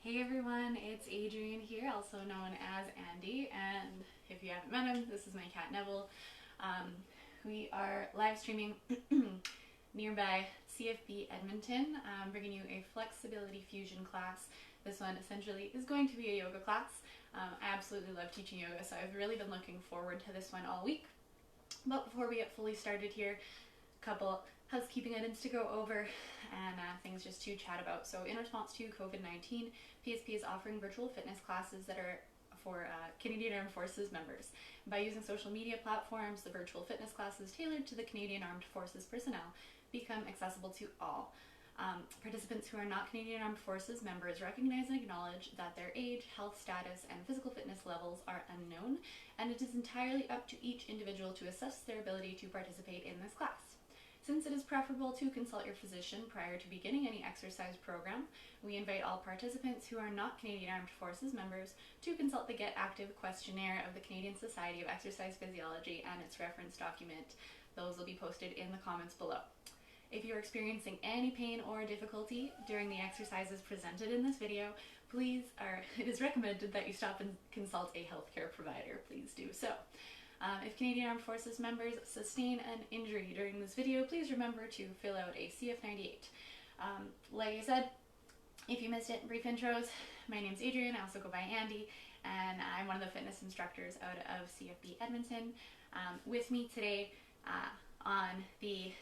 Hey everyone, it's Adrienne here, also known as Andy, and if you haven't met him, this is my cat Neville. We are live streaming nearby CFB Edmonton, bringing you a flexibility fusion class. This one essentially is going to be a yoga class. I absolutely love teaching yoga, so I've really been looking forward to this one all week. But before we get fully started here, a couple housekeeping items to go over and things just to chat about. So in response to COVID-19, PSP is offering virtual fitness classes that are for Canadian Armed Forces members. By using social media platforms, the virtual fitness classes tailored to the Canadian Armed Forces personnel become accessible to all. Participants who are not Canadian Armed Forces members recognize and acknowledge that their age, health status, and physical fitness levels are unknown, and it is entirely up to each individual to assess their ability to participate in this class. Since it is preferable to consult your physician prior to beginning any exercise program, we invite all participants who are not Canadian Armed Forces members to consult the Get Active questionnaire of the Canadian Society of Exercise Physiology and its reference document. Those will be posted in the comments below. If you are experiencing any pain or difficulty during the exercises presented in this video, it is recommended that you stop and consult a healthcare provider. Please do so. If Canadian Armed Forces members sustain an injury during this video, please remember to fill out a CF98. Like I said, if you missed it, brief intros. My name's Adrienne, I also go by Andy, and I'm one of the fitness instructors out of CFB Edmonton. With me today on the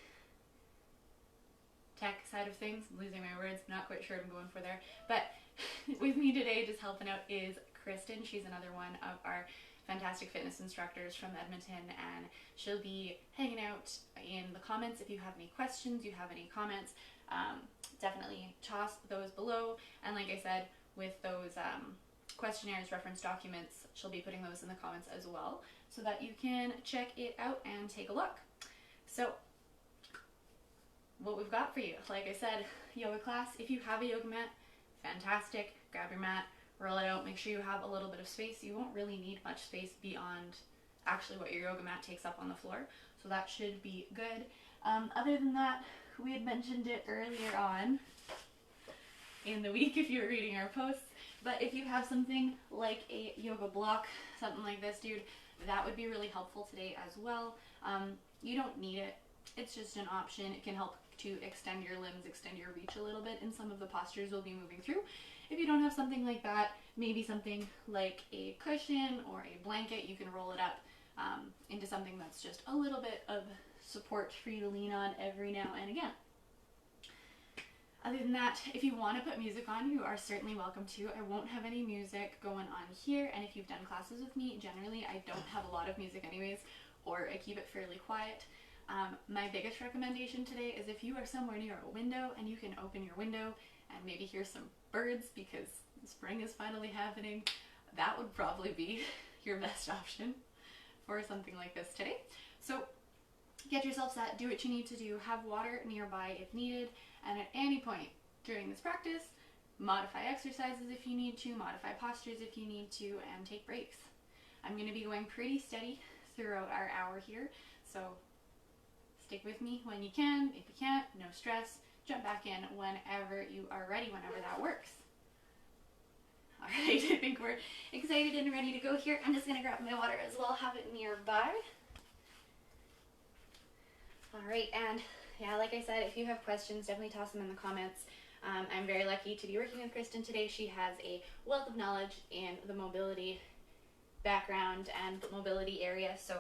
tech side of things, I'm losing my words, not quite sure what I'm going for there, but with me today just helping out is Kristen. She's another one of our fantastic fitness instructors from Edmonton, and she'll be hanging out in the comments. If you have any questions, you have any comments, definitely toss those below. And like I said, with those questionnaires, reference documents, she'll be putting those in the comments as well, so that you can check it out and take a look. So what we've got for you, like I said, yoga class. If you have a yoga mat, fantastic, grab your mat, roll it out, make sure you have a little bit of space. You won't really need much space beyond actually what your yoga mat takes up on the floor, so that should be good. Other than that, we had mentioned it earlier on in the week if you were reading our posts, but if you have something like a yoga block, something like this, dude, that would be really helpful today as well. You don't need it. It's just an option. It can help to extend your limbs, extend your reach a little bit in some of the postures we'll be moving through. If you don't have something like that, maybe something like a cushion or a blanket, you can roll it up into something that's just a little bit of support for you to lean on every now and again. Other than that, if you want to put music on, you are certainly welcome to. I won't have any music going on here, and if you've done classes with me, generally I don't have a lot of music anyways, or I keep it fairly quiet. My biggest recommendation today is if you are somewhere near a window and you can open your window and maybe hear some birds because spring is finally happening, that would probably be your best option for something like this today. So get yourself set, do what you need to do, have water nearby if needed, and at any point during this practice, modify exercises if you need to, modify postures if you need to, and take breaks. I'm going to be going pretty steady throughout our hour here, so stick with me when you can. If you can't, no stress. Jump back in whenever you are ready, whenever that works. All right, I think we're excited and ready to go here. I'm just going to grab my water as well, have it nearby. All right, and yeah, like I said, if you have questions, definitely toss them in the comments. I'm very lucky to be working with Kristen today. She has a wealth of knowledge in the mobility background and mobility area, so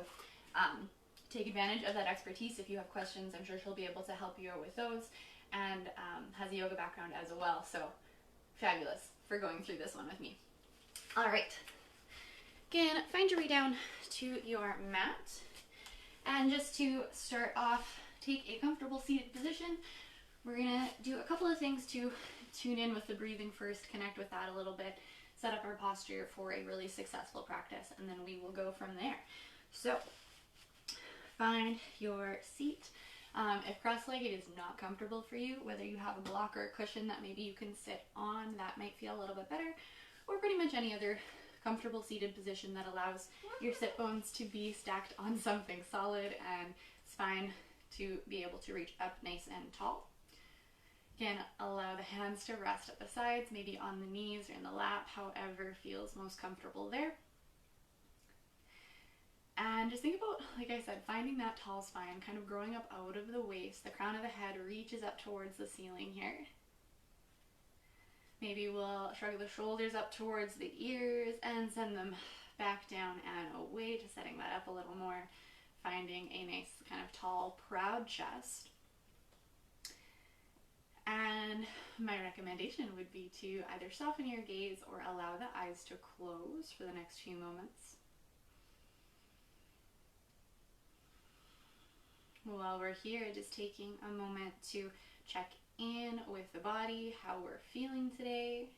take advantage of that expertise. If you have questions, I'm sure she'll be able to help you out with those, and has a yoga background as well, so fabulous for going through this one with me. All right, again, find your way down to your mat, and just to start off, take a comfortable seated position. We're gonna do a couple of things to tune in with the breathing first, connect with that a little bit, set up our posture for a really successful practice, and then we will go from there. So find your seat. If cross-legged is not comfortable for you, whether you have a block or a cushion that maybe you can sit on, that might feel a little bit better, or pretty much any other comfortable seated position that allows your sit bones to be stacked on something solid and spine to be able to reach up nice and tall. Again, allow the hands to rest at the sides, maybe on the knees or in the lap, however feels most comfortable there. And just think about, like I said, finding that tall spine, kind of growing up out of the waist. The crown of the head reaches up towards the ceiling here. Maybe we'll shrug the shoulders up towards the ears and send them back down and away, just setting that up a little more, finding a nice kind of tall, proud chest. And my recommendation would be to either soften your gaze or allow the eyes to close for the next few moments. While we're here, just taking a moment to check in with the body, how we're feeling today.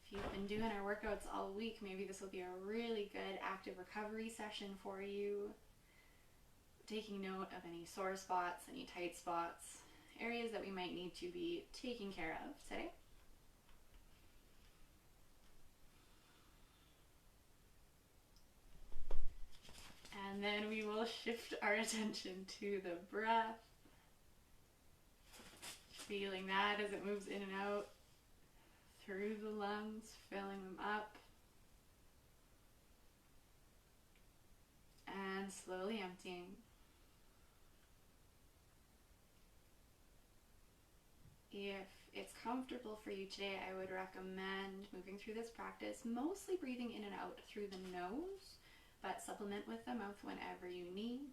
If you've been doing our workouts all week, maybe this will be a really good active recovery session for you. Taking note of any sore spots, any tight spots, areas that we might need to be taking care of today. And then we will shift our attention to the breath. Feeling that as it moves in and out through the lungs, filling them up. And slowly emptying. If it's comfortable for you today, I would recommend moving through this practice, mostly breathing in and out through the nose, but supplement with the mouth whenever you need.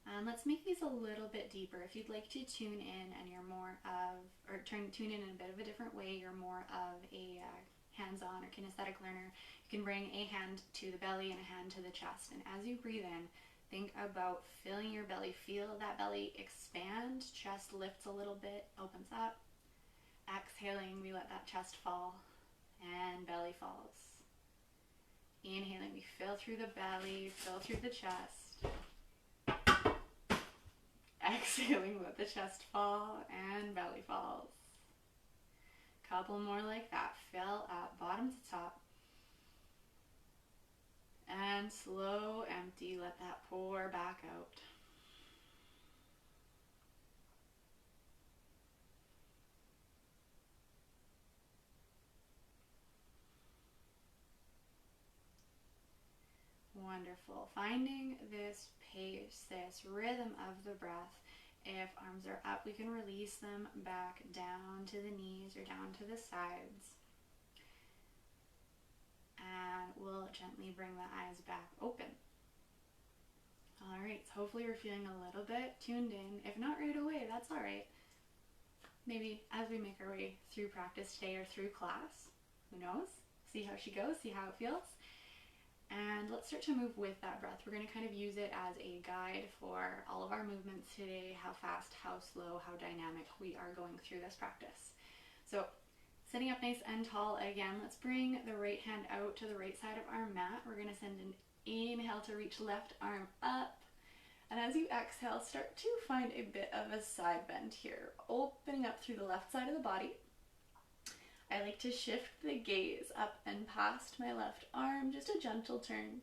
And let's make these a little bit deeper. If you'd like to tune in and you're more of, or tune in a bit of a different way, you're more of a hands-on or kinesthetic learner, you can bring a hand to the belly and a hand to the chest. And as you breathe in, think about filling your belly. Feel that belly expand, chest lifts a little bit, opens up. Exhaling, we let that chest fall and belly falls. Inhaling, we fill through the belly, fill through the chest. Exhaling, let the chest fall and belly falls. Couple more like that. Fill up, bottom to top. And slow, empty, let that pour back out. Wonderful. Finding this pace, this rhythm of the breath. If arms are up, we can release them back down to the knees or down to the sides. And we'll gently bring the eyes back open. All right, so hopefully you're feeling a little bit tuned in. If not right away, that's all right. Maybe as we make our way through practice today or through class, who knows? See how she goes, see how it feels. And let's start to move with that breath. We're going to kind of use it as a guide for all of our movements today, how fast, how slow, how dynamic we are going through this practice. So sitting up nice and tall again, let's bring the right hand out to the right side of our mat. We're going to send an inhale to reach left arm up. And as you exhale, start to find a bit of a side bend here, opening up through the left side of the body. I like to shift the gaze up and past my left arm, just a gentle turn.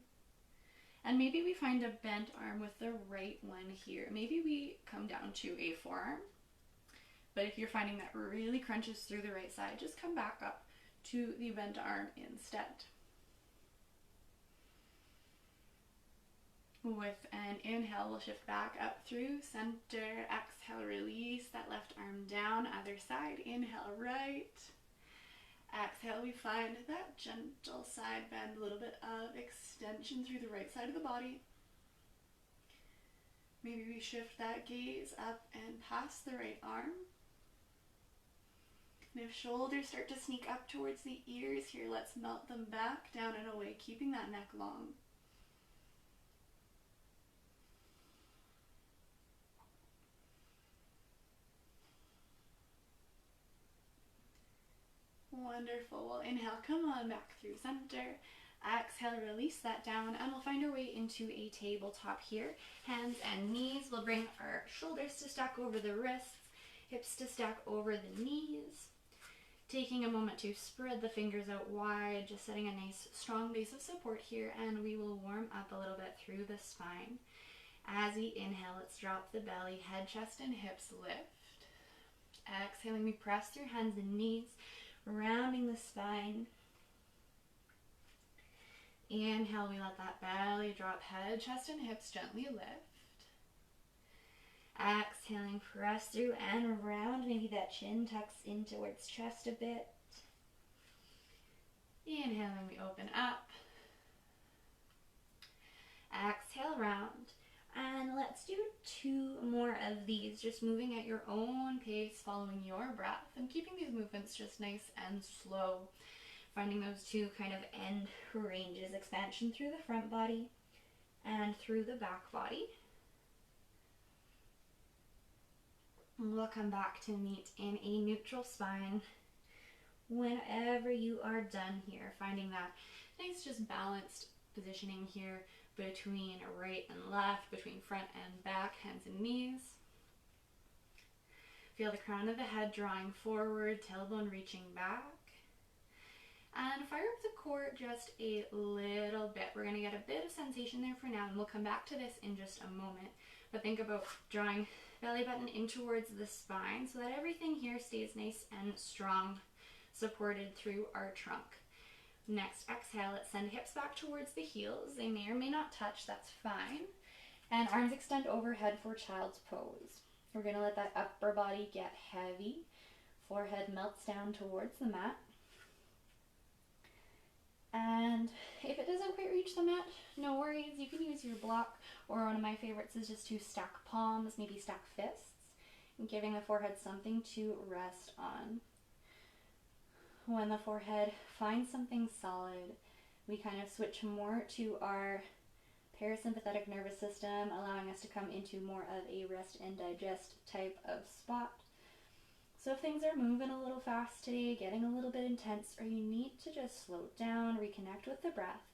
And maybe we find a bent arm with the right one here. Maybe we come down to a forearm. But if you're finding that really crunches through the right side, just come back up to the bent arm instead. With an inhale, we'll shift back up through center. Exhale, release that left arm down, other side. Inhale, right. Exhale, we find that gentle side bend, a little bit of extension through the right side of the body. Maybe we shift that gaze up and past the right arm. And if shoulders start to sneak up towards the ears here, let's melt them back down and away, keeping that neck long. Wonderful. We'll inhale, come on back through center. Exhale, release that down, and we'll find our way into a tabletop here. Hands and knees. We'll bring our shoulders to stack over the wrists, hips to stack over the knees. Taking a moment to spread the fingers out wide, just setting a nice strong base of support here, and we will warm up a little bit through the spine. As we inhale, let's drop the belly, head, chest, and hips lift. Exhaling, we press through hands and knees, rounding the spine. Inhale, we let that belly drop, head, chest, and hips gently lift. Exhaling, press through and round. Maybe that chin tucks in towards chest a bit. Inhaling, we open up. Exhale, round. And let's do 2 more of these, just moving at your own pace, following your breath, and keeping these movements just nice and slow. Finding those 2 kind of end ranges, expansion through the front body and through the back body. And we'll come back to meet in a neutral spine whenever you are done here. Finding that nice, just balanced positioning here between right and left, between front and back, hands and knees. Feel the crown of the head drawing forward, tailbone reaching back. And fire up the core just a little bit. We're going to get a bit of sensation there for now, and we'll come back to this in just a moment. But think about drawing belly button in towards the spine so that everything here stays nice and strong, supported through our trunk. Next, exhale, let's send hips back towards the heels. They may or may not touch, that's fine. And arms extend overhead for child's pose. We're going to let that upper body get heavy. Forehead melts down towards the mat. And if it doesn't quite reach the mat, no worries. You can use your block, or one of my favorites is just to stack palms, maybe stack fists, and giving the forehead something to rest on. When the forehead finds something solid, we kind of switch more to our parasympathetic nervous system, allowing us to come into more of a rest and digest type of spot. So if things are moving a little fast today, getting a little bit intense, or you need to just slow down, reconnect with the breath,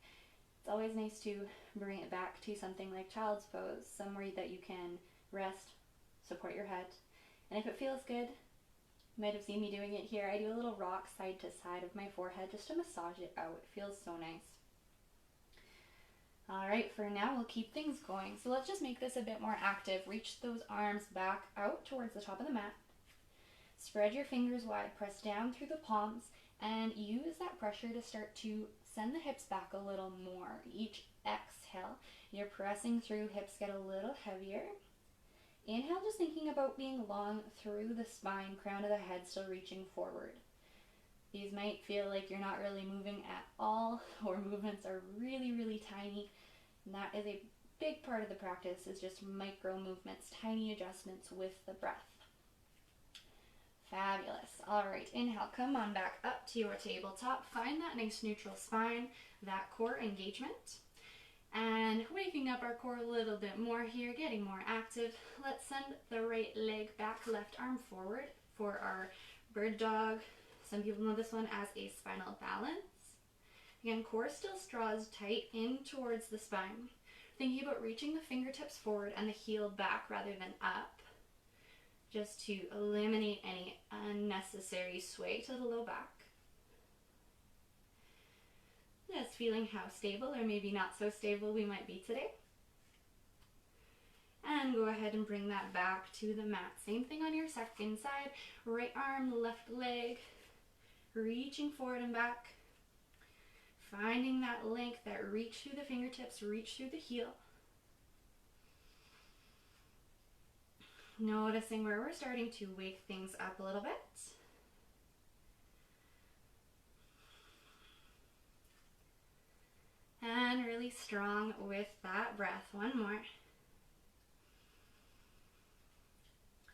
it's always nice to bring it back to something like child's pose, somewhere that you can rest, support your head. And if it feels good, you might have seen me doing it here. I do a little rock side to side of my forehead just to massage it out. It feels so nice. All right, for now, we'll keep things going. So let's just make this a bit more active. Reach those arms back out towards the top of the mat. Spread your fingers wide, press down through the palms, and use that pressure to start to send the hips back a little more. Each exhale, you're pressing through, hips get a little heavier. Inhale, just thinking about being long through the spine, crown of the head still reaching forward. These might feel like you're not really moving at all, or movements are really, really tiny. And that is a big part of the practice, is just micro movements, tiny adjustments with the breath. Fabulous. All right, inhale, come on back up to your tabletop. Find that nice neutral spine, that core engagement. And waking up our core a little bit more here, getting more active. Let's send the right leg back, left arm forward for our bird dog. Some people know this one as a spinal balance. Again, core still straws tight in towards the spine. Thinking about reaching the fingertips forward and the heel back rather than up, just to eliminate any unnecessary sway to the low back. Just feeling how stable or maybe not so stable we might be today. And go ahead and bring that back to the mat. Same thing on your second side. Right arm, left leg, reaching forward and back. Finding that length, that reach through the fingertips, reach through the heel. Noticing where we're starting to wake things up a little bit. And really strong with that breath. One more.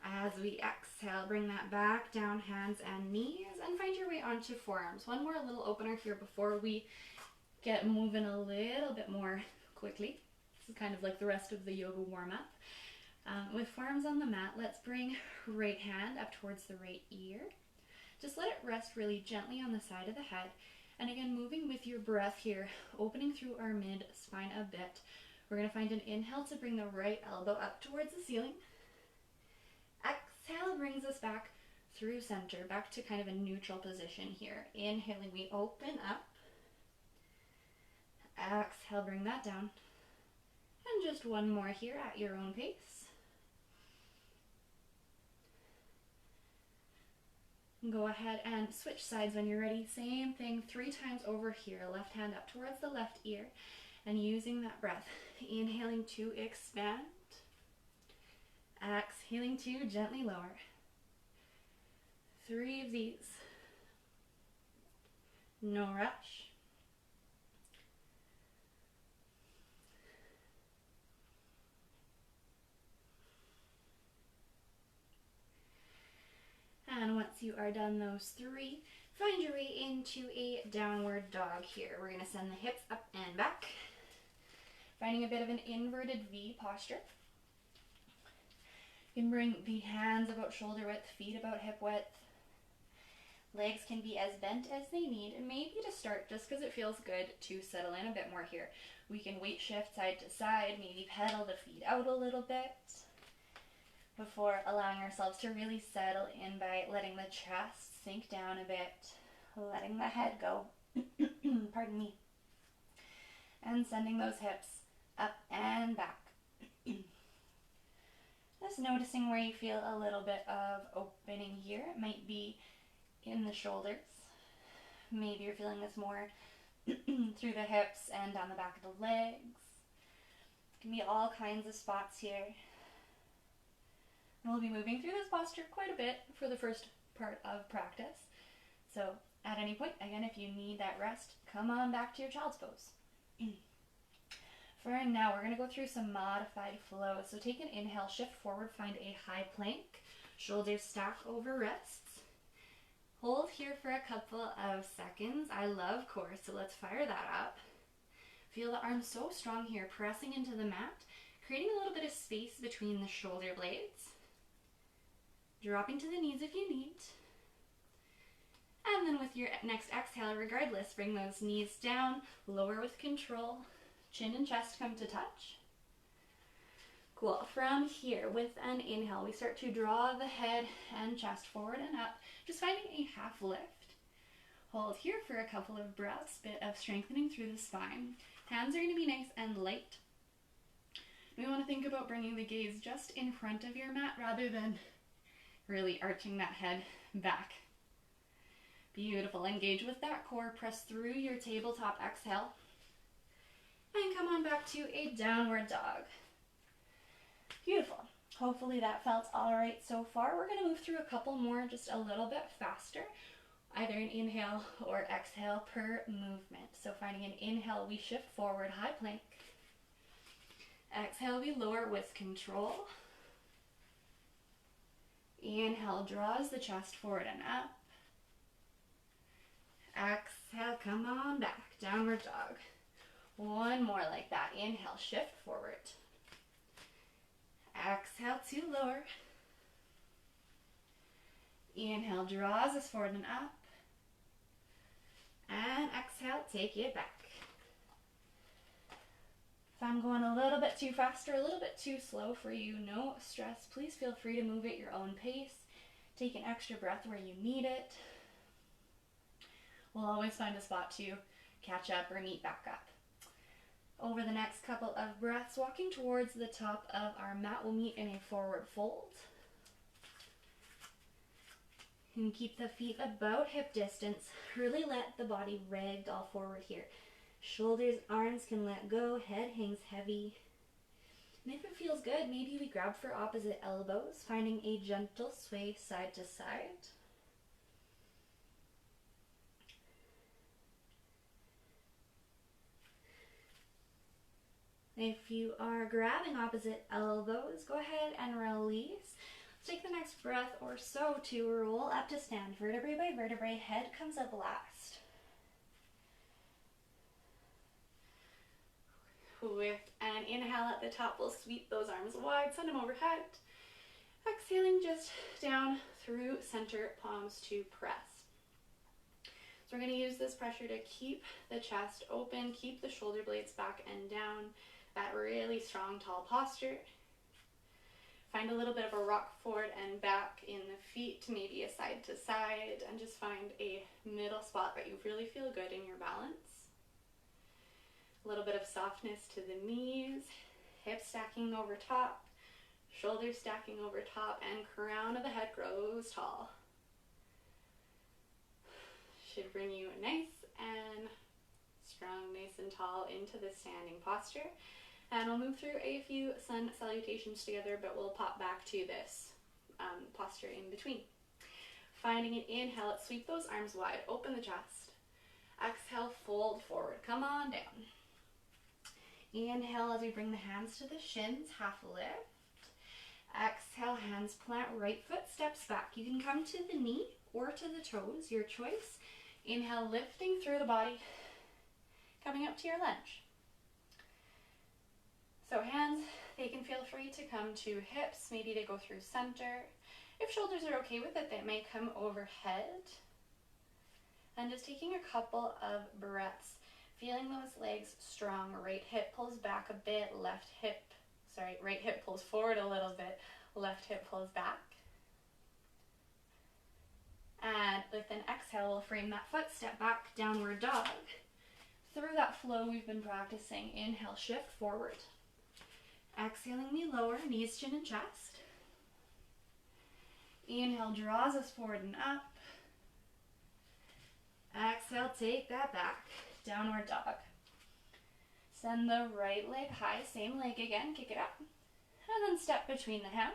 As we exhale, bring that back down, hands and knees, and find your way onto forearms. One more little opener here before we get moving a little bit more quickly. This is kind of like the rest of the yoga warm-up. With forearms on the mat, let's bring right hand up towards the right ear. Just let it rest really gently on the side of the head. And again, moving with your breath here, opening through our mid-spine a bit. We're going to find an inhale to bring the right elbow up towards the ceiling. Exhale brings us back through center, back to kind of a neutral position here. Inhaling, we open up. Exhale, bring that down. And just one more here at your own pace. Go ahead and switch sides when you're ready. Same thing 3 times over here. Left hand up towards the left ear and using that breath. Inhaling to expand. Exhaling to gently lower. 3 of these. No rush. And once you are done those 3, find your way into a downward dog here. We're going to send the hips up and back. Finding a bit of an inverted V posture. You can bring the hands about shoulder width, feet about hip width. Legs can be as bent as they need. And maybe to start, just because it feels good to settle in a bit more here, we can weight shift side to side, maybe pedal the feet out a little bit, before allowing ourselves to really settle in by letting the chest sink down a bit, letting the head go, pardon me, and sending those hips up and back. Just noticing where you feel a little bit of opening here. It might be in the shoulders. Maybe you're feeling this more through the hips and down the back of the legs. It can be all kinds of spots here. We'll be moving through this posture quite a bit for the first part of practice. So at any point, again, if you need that rest, come on back to your child's pose. For now, we're going to go through some modified flows. So take an inhale, shift forward, find a high plank. Shoulders stack over wrists. Hold here for a couple of seconds. I love core, so let's fire that up. Feel the arms so strong here, pressing into the mat, creating a little bit of space between the shoulder blades. Dropping to the knees if you need. And then with your next exhale, regardless, bring those knees down, lower with control. Chin and chest come to touch. Cool. From here, with an inhale, we start to draw the head and chest forward and up, just finding a half lift. Hold here for a couple of breaths, bit of strengthening through the spine. Hands are going to be nice and light. We want to think about bringing the gaze just in front of your mat rather than really arching that head back. Beautiful. Engage with that core. Press through your tabletop exhale. And come on back to a downward dog. Beautiful. Hopefully that felt all right so far. We're going to move through a couple more just a little bit faster. Either an inhale or exhale per movement. So finding an inhale, we shift forward, high plank. Exhale, we lower with control. Inhale, draws the chest forward and up. Exhale, come on back, downward dog. One more like that. Inhale, shift forward. Exhale to lower. Inhale, draws us forward and up. And exhale, take it back. If I'm going a little bit too fast or a little bit too slow for you, no stress. Please feel free to move at your own pace. Take an extra breath where you need it. We'll always find a spot to catch up or meet back up. Over the next couple of breaths, walking towards the top of our mat, we'll meet in a forward fold. And keep the feet about hip distance. Really let the body ragdoll forward here. Shoulders, arms can let go, head hangs heavy. And if it feels good, maybe we grab for opposite elbows, finding a gentle sway side to side. If you are grabbing opposite elbows, go ahead and release. Let's take the next breath or so to roll up to stand. Vertebrae by vertebrae, head comes up last. With an inhale at the top, we'll sweep those arms wide, send them overhead. Exhaling just down through center, palms to press. So we're going to use this pressure to keep the chest open, keep the shoulder blades back and down. That really strong, tall posture. Find a little bit of a rock forward and back in the feet, maybe a side to side, and just find a middle spot that you really feel good in your balance. A little bit of softness to the knees, hips stacking over top, shoulders stacking over top, and crown of the head grows tall. Should bring you nice and strong, nice and tall into this standing posture. And we'll move through a few sun salutations together, but we'll pop back to this posture in between. Finding an inhale, let's sweep those arms wide, open the chest. Exhale, fold forward, come on down. Inhale as we bring the hands to the shins, half lift. Exhale, hands plant, right foot steps back. You can come to the knee or to the toes, your choice. Inhale, lifting through the body, coming up to your lunge. So hands, they can feel free to come to hips, maybe they go through center. If shoulders are okay with it, they may come overhead. And just taking a couple of breaths, feeling those legs strong. Right hip pulls back a bit, right hip pulls forward a little bit, left hip pulls back. And with an exhale, we'll frame that foot, step back, downward dog. Through that flow we've been practicing, inhale, shift forward. Exhaling, we lower, knees, chin, and chest. Inhale, draws us forward and up. Exhale, take that back, downward dog. Send the right leg high, same leg again, kick it up. And then step between the hands.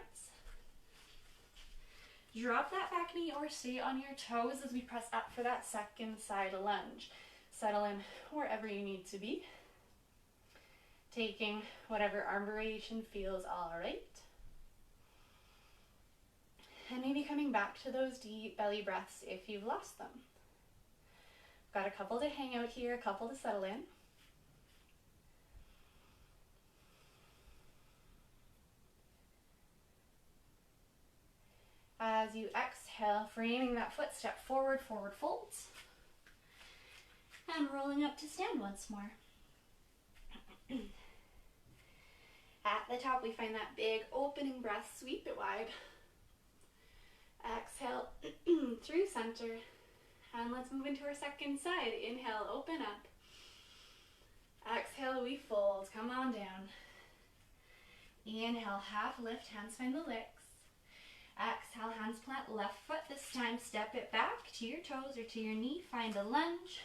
Drop that back knee or stay on your toes as we press up for that second side lunge. Settle in wherever you need to be. Taking whatever arm variation feels all right. And maybe coming back to those deep belly breaths if you've lost them. Got a couple to hang out here, a couple to settle in. As you exhale, framing that foot, step forward, forward folds. And rolling up to stand once more. At the top, we find that big opening breath, sweep it wide. Exhale through center. And let's move into our second side. Inhale, open up. Exhale, we fold, come on down. Inhale, half lift, hands find the legs. Exhale, hands plant, left foot this time, step it back to your toes or to your knee, find a lunge.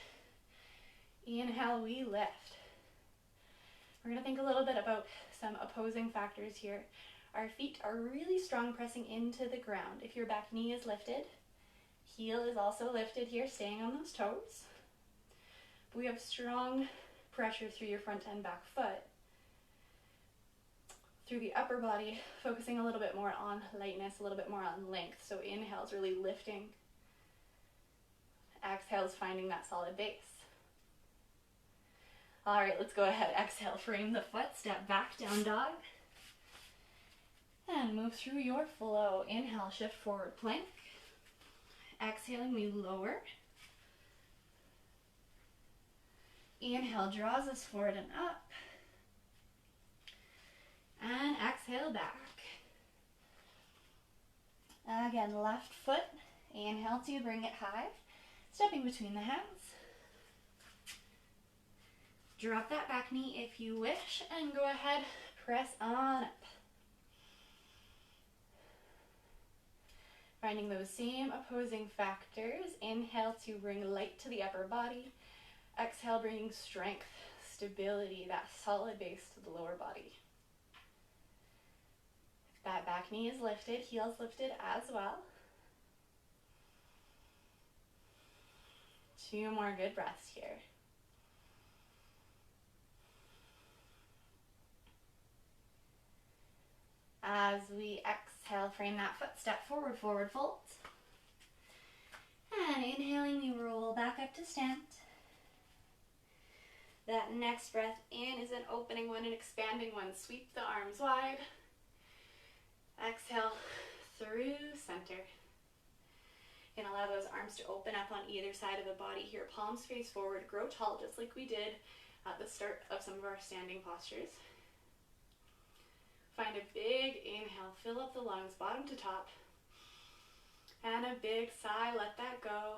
Inhale, we lift. We're going to think a little bit about some opposing factors here. Our feet are really strong pressing into the ground. If your back knee is lifted, heel is also lifted here, staying on those toes. But we have strong pressure through your front and back foot. Through the upper body, focusing a little bit more on lightness, a little bit more on length. So inhale is really lifting. Exhale is finding that solid base. All right, let's go ahead. Exhale, frame the foot, step back, down dog. And move through your flow. Inhale, shift forward plank. Exhaling, we lower. Inhale, draws us forward and up. And exhale back. Again, left foot. Inhale to bring it high. Stepping between the hands. Drop that back knee if you wish, and go ahead, press on up. Finding those same opposing factors. Inhale to bring light to the upper body. Exhale, bringing strength, stability, that solid base to the lower body. That back knee is lifted, heels lifted as well. 2 more good breaths here. As we exhale, frame that foot, step forward, forward fold. And inhaling, we roll back up to stand. That next breath in is an opening one, an expanding one. Sweep the arms wide. Exhale through center. And allow those arms to open up on either side of the body here. Palms face forward, grow tall, just like we did at the start of some of our standing postures. Find a big inhale, fill up the lungs, bottom to top. And a big sigh, let that go.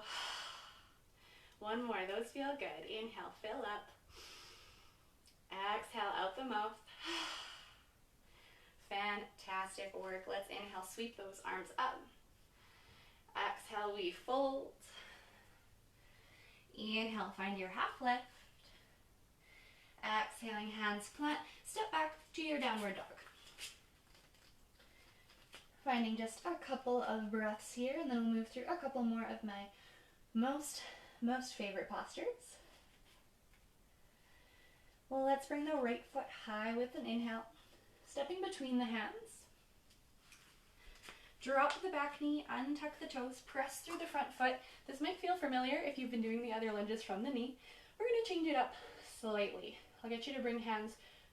One more, those feel good. Inhale, fill up. Exhale out the mouth. Fantastic work. Let's inhale, sweep those arms up. Exhale, we fold. Inhale, find your half lift. Exhaling, hands plant. Step back to your downward dog. Finding just a couple of breaths here, and then we'll move through a couple more of my most favorite postures. Well, let's bring the right foot high with an inhale, stepping between the hands. Drop the back knee, untuck the toes, press through the front foot. This might feel familiar if you've been doing the other lunges from the knee. We're going to change it up slightly. I'll get you to bring hands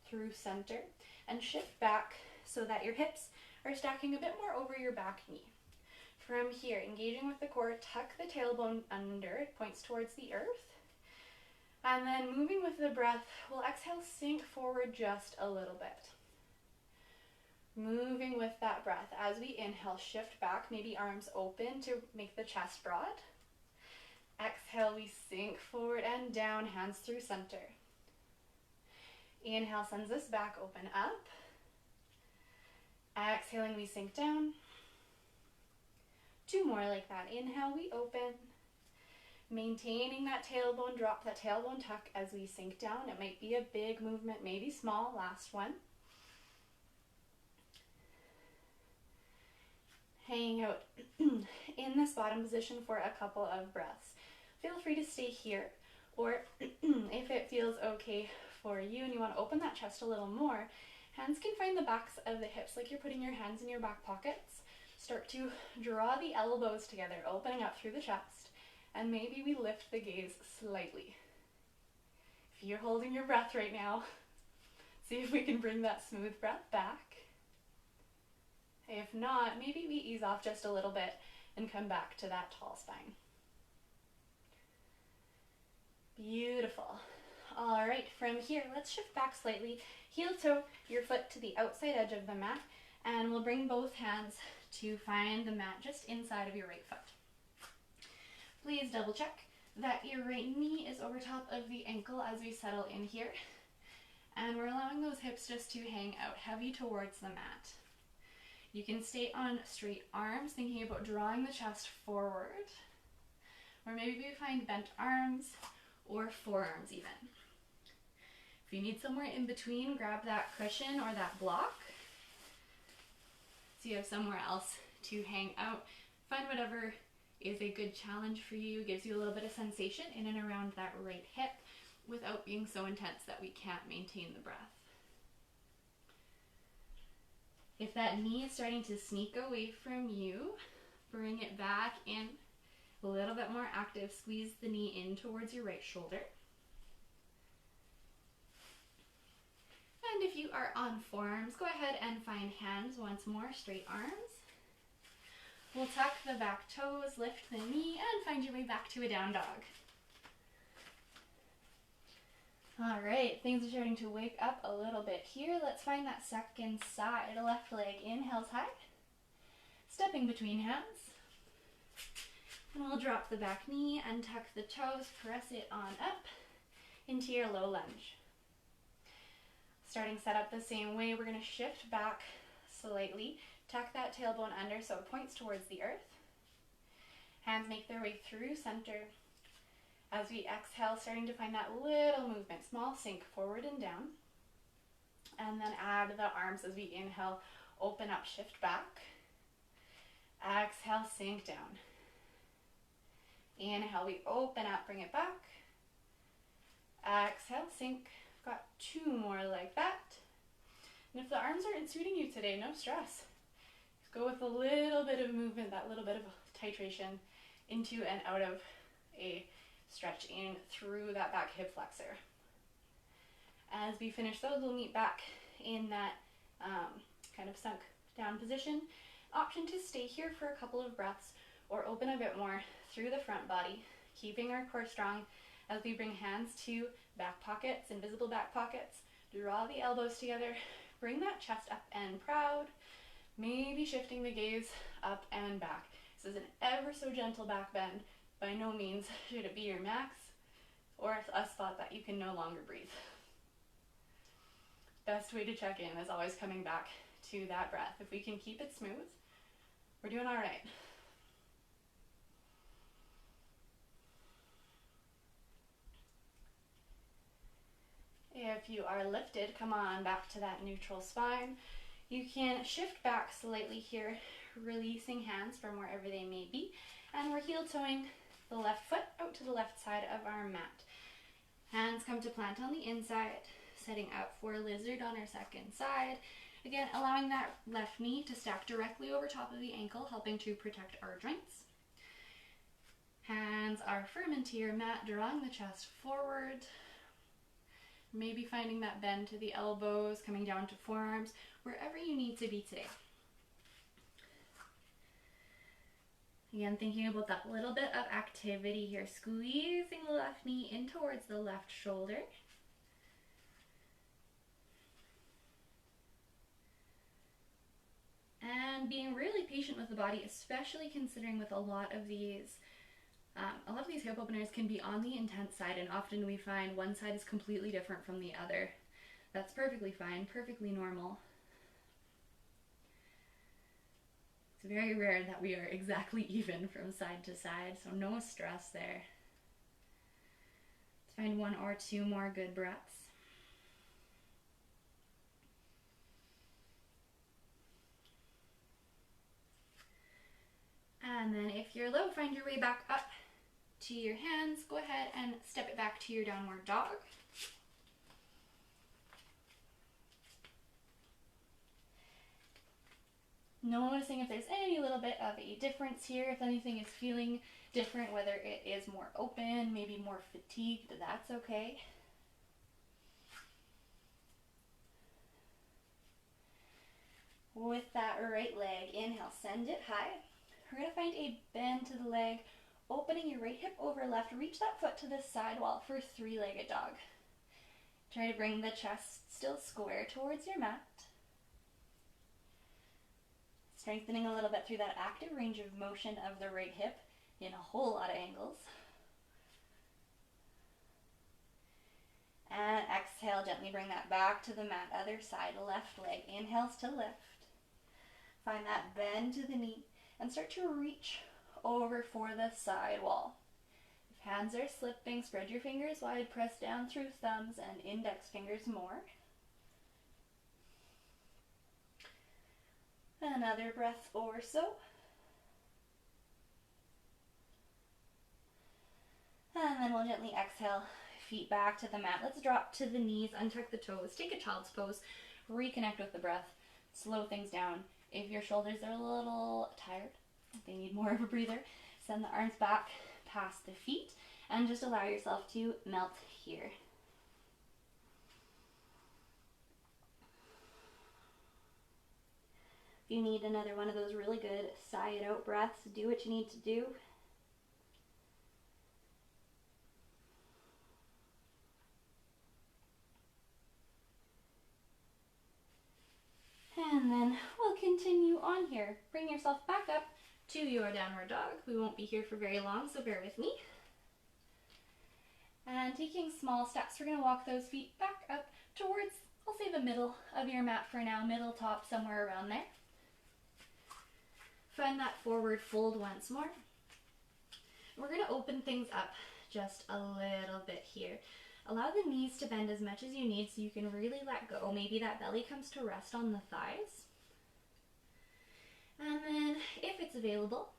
through center and shift back so that your hips are stacking a bit more over your back knee. From here, engaging with the core, tuck the tailbone under, it points towards the earth. And then moving with the breath, we'll exhale, sink forward just a little bit. Moving with that breath. As we inhale, shift back, maybe arms open to make the chest broad. Exhale, we sink forward and down, hands through center. Inhale sends us back, open up. Exhaling, we sink down. Two more like that. Inhale, we open. Maintaining that tailbone, drop that tailbone tuck as we sink down. It might be a big movement, maybe small. Last one. Hanging out in this bottom position for a couple of breaths. Feel free to stay here, or if it feels okay for you and you want to open that chest a little more, hands can find the backs of the hips like you're putting your hands in your back pockets. Start to draw the elbows together, opening up through the chest, and maybe we lift the gaze slightly. If you're holding your breath right now, see if we can bring that smooth breath back. If not, maybe we ease off just a little bit and come back to that tall spine. Beautiful. All right, from here, let's shift back slightly. Heel toe your foot to the outside edge of the mat, and we'll bring both hands to find the mat just inside of your right foot. Please double check that your right knee is over top of the ankle as we settle in here. And we're allowing those hips just to hang out heavy towards the mat. You can stay on straight arms, thinking about drawing the chest forward. Or maybe we find bent arms or forearms even. If you need somewhere in between, grab that cushion or that block so you have somewhere else to hang out. Find whatever is a good challenge for you, gives you a little bit of sensation in and around that right hip without being so intense that we can't maintain the breath. If that knee is starting to sneak away from you, bring it back in a little bit more active. Squeeze the knee in towards your right shoulder. And if you are on forearms, go ahead and find hands once more, straight arms. We'll tuck the back toes, lift the knee, and find your way back to a down dog. All right, things are starting to wake up a little bit here. Let's find that second side. Left leg inhales high, stepping between hands. And we'll drop the back knee, untuck the toes, press it on up into your low lunge. Starting set up the same way, we're going to shift back slightly, tuck that tailbone under so it points towards the earth. Hands make their way through center. As we exhale, starting to find that little movement, small sink forward and down. And then add the arms as we inhale, open up, shift back. Exhale, sink down. Inhale, we open up, bring it back. Exhale, sink. Got two more like that. And if the arms aren't suiting you today, no stress. Just go with a little bit of movement, that little bit of titration into and out of a stretch in through that back hip flexor. As we finish those, we'll meet back in that kind of sunk down position. Option to stay here for a couple of breaths or open a bit more through the front body, keeping our core strong as we bring hands to back pockets, invisible back pockets. Draw the elbows together, bring that chest up and proud, maybe shifting the gaze up and back. This is an ever so gentle back bend. By no means should it be your max or a spot that you can no longer breathe. Best way to check in is always coming back to that breath. If we can keep it smooth, we're doing all right. If you are lifted, come on back to that neutral spine. You can shift back slightly here, releasing hands from wherever they may be, and we're heel toeing the left foot out to the left side of our mat. Hands come to plant on the inside, setting up for lizard on our second side. Again, allowing that left knee to stack directly over top of the ankle, helping to protect our joints. Hands are firm into your mat, drawing the chest forward. Maybe finding that bend to the elbows, coming down to forearms, wherever you need to be today. Again, thinking about that little bit of activity here, squeezing the left knee in towards the left shoulder. And being really patient with the body, especially considering with a lot of these hip openers can be on the intense side, and often we find one side is completely different from the other. That's perfectly fine, perfectly normal. It's very rare that we are exactly even from side to side, so no stress there. Let's find one or two more good breaths. And then if you're low, find your way back up to your hands. Go ahead and step it back to your downward dog. Noticing if there's any little bit of a difference here, if anything is feeling different, whether it is more open, maybe more fatigued, that's okay. With that right leg, inhale, send it high. We're going to find a bend to the leg, opening your right hip over left. Reach that foot to the side wall for three-legged dog. Try to bring the chest still square towards your mat. Strengthening a little bit through that active range of motion of the right hip in a whole lot of angles. And exhale, gently bring that back to the mat. Other side, left leg. Inhales to lift. Find that bend to the knee and start to reach over for the side wall. If hands are slipping, spread your fingers wide, press down through thumbs and index fingers more. Another breath or so. And then we'll gently exhale, feet back to the mat. Let's drop to the knees, untuck the toes, take a child's pose, reconnect with the breath, slow things down. If your shoulders are a little tired, if they need more of a breather, send the arms back past the feet and just allow yourself to melt here. If you need another one of those really good sigh it out breaths, do what you need to do. And then we'll continue on here. Bring yourself back up to your downward dog. We won't be here for very long, so bear with me. And taking small steps, we're going to walk those feet back up towards, I'll say the middle of your mat for now, middle top, somewhere around there. Find that forward fold once more. We're going to open things up just a little bit here. Allow the knees to bend as much as you need so you can really let go. Maybe that belly comes to rest on the thighs. And then, if it's available,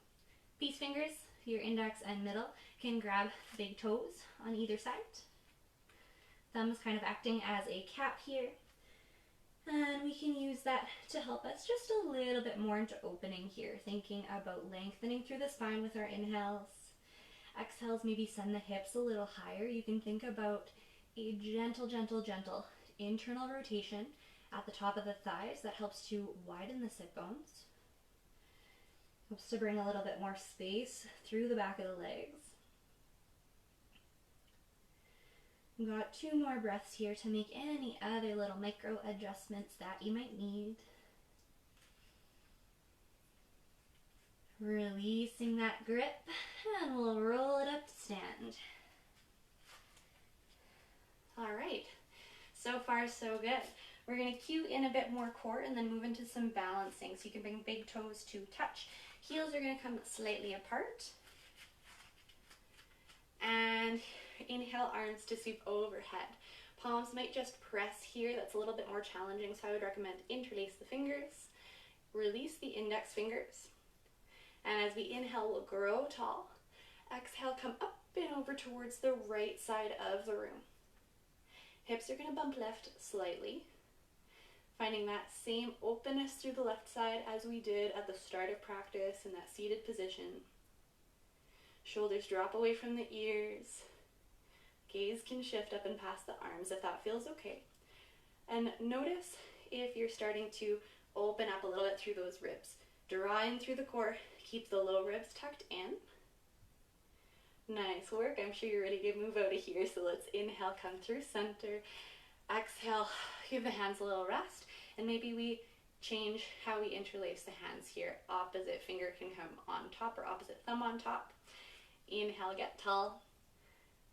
peace fingers, your index and middle, can grab the big toes on either side. Thumbs kind of acting as a cap here. And we can use that to help us just a little bit more into opening here, thinking about lengthening through the spine with our inhales. Exhales, maybe send the hips a little higher. You can think about a gentle, gentle, gentle internal rotation at the top of the thighs that helps to widen the sit bones. Helps to bring a little bit more space through the back of the legs. We've got two more breaths here to make any other little micro adjustments that you might need. Releasing that grip, and we'll roll it up to stand. All right, so far so good. We're going to cue in a bit more core and then move into some balancing. So you can bring big toes to touch. Heels are going to come slightly apart. And inhale, arms to sweep overhead. Palms might just press here. That's a little bit more challenging, so I would recommend interlace the fingers. Release the index fingers. And as we inhale, we'll grow tall. Exhale, come up and over towards the right side of the room. Hips are going to bump left slightly. Finding that same openness through the left side as we did at the start of practice in that seated position. Shoulders drop away from the ears. Gaze can shift up and past the arms if that feels okay. And notice if you're starting to open up a little bit through those ribs. Draw in through the core. Keep the low ribs tucked in. Nice work. I'm sure you're ready to move out of here. So let's inhale, come through center. Exhale, give the hands a little rest. And maybe we change how we interlace the hands here. Opposite finger can come on top or opposite thumb on top. Inhale, get tall.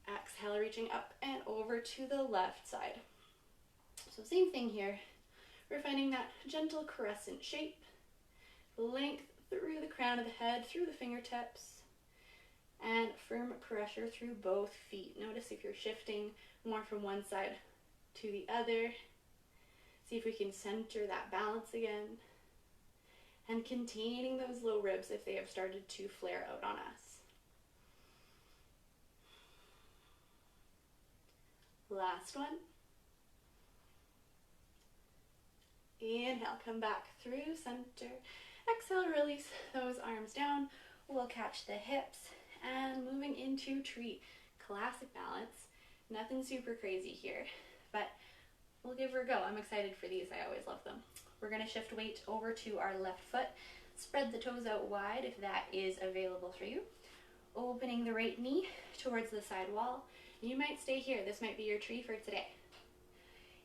Exhale, reaching up and over to the left side. So same thing here. We're finding that gentle crescent shape. Length through the crown of the head, through the fingertips. And firm pressure through both feet. Notice if you're shifting more from one side to the other. See if we can center that balance again. And containing those low ribs if they have started to flare out on us. Last one. Inhale, come back through center. Exhale, release those arms down. We'll catch the hips and moving into tree. Classic balance. Nothing super crazy here, but we'll give her a go. I'm excited for these. I always love them. We're going to shift weight over to our left foot. Spread the toes out wide if that is available for you. Opening the right knee towards the side wall. You might stay here. This might be your tree for today.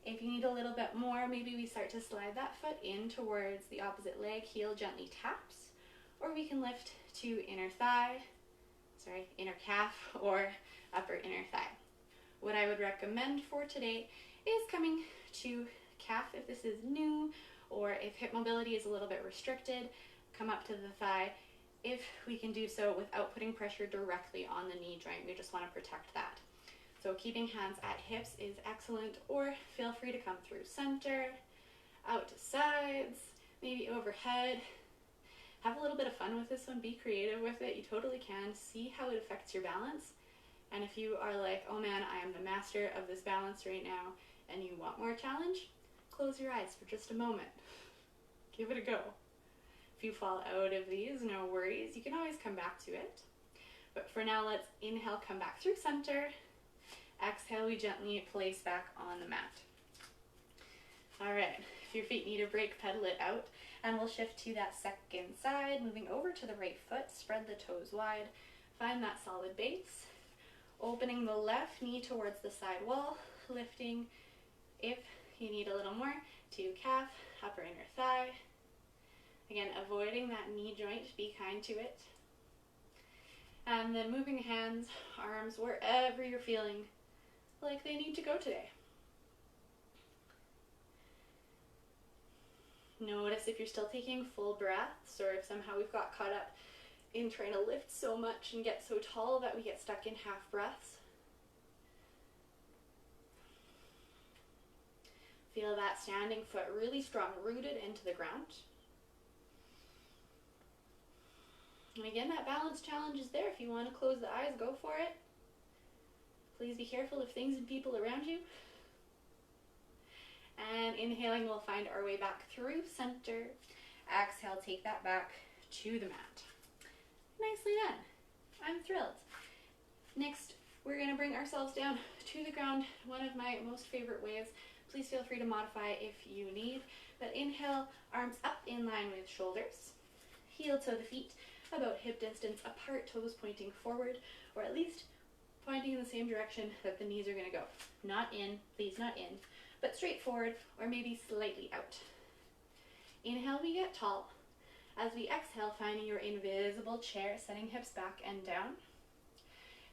If you need a little bit more, maybe we start to slide that foot in towards the opposite leg. Heel gently taps. Or we can lift to inner calf or upper inner thigh. What I would recommend for today is coming to calf if this is new, or if hip mobility is a little bit restricted, come up to the thigh. If we can do so without putting pressure directly on the knee joint, we just want to protect that. So keeping hands at hips is excellent, or feel free to come through center, out to sides, maybe overhead. Have a little bit of fun with this one. Be creative with it. You totally can. See how it affects your balance. And if you are like, oh man, I am the master of this balance right now, and you want more challenge, close your eyes for just a moment. Give it a go. If you fall out of these, no worries. You can always come back to it. But for now, let's inhale, come back through center. Exhale, we gently place back on the mat. All right, if your feet need a break, pedal it out. And we'll shift to that second side, moving over to the right foot. Spread the toes wide. Find that solid base. Opening the left knee towards the side wall. Lifting, if you need a little more, to calf, upper inner thigh. Again, avoiding that knee joint. Be kind to it. And then moving hands, arms, wherever you're feeling like they need to go today. Notice if you're still taking full breaths, or if somehow we've got caught up in trying to lift so much and get so tall that we get stuck in half breaths. Feel that standing foot really strong, rooted into the ground. And again, that balance challenge is there. If you want to close the eyes, go for it. Please be careful of things and people around you. And inhaling, we'll find our way back through center. Exhale, take that back to the mat. Nicely done. I'm thrilled. Next, we're going to bring ourselves down to the ground. One of my most favorite ways. Please feel free to modify if you need. But inhale, arms up in line with shoulders. Heel toe the feet about hip distance apart, toes pointing forward, or at least pointing in the same direction that the knees are going to go. Not in, please not in, but straight forward or maybe slightly out. Inhale, we get tall. As we exhale, finding your invisible chair, setting hips back and down.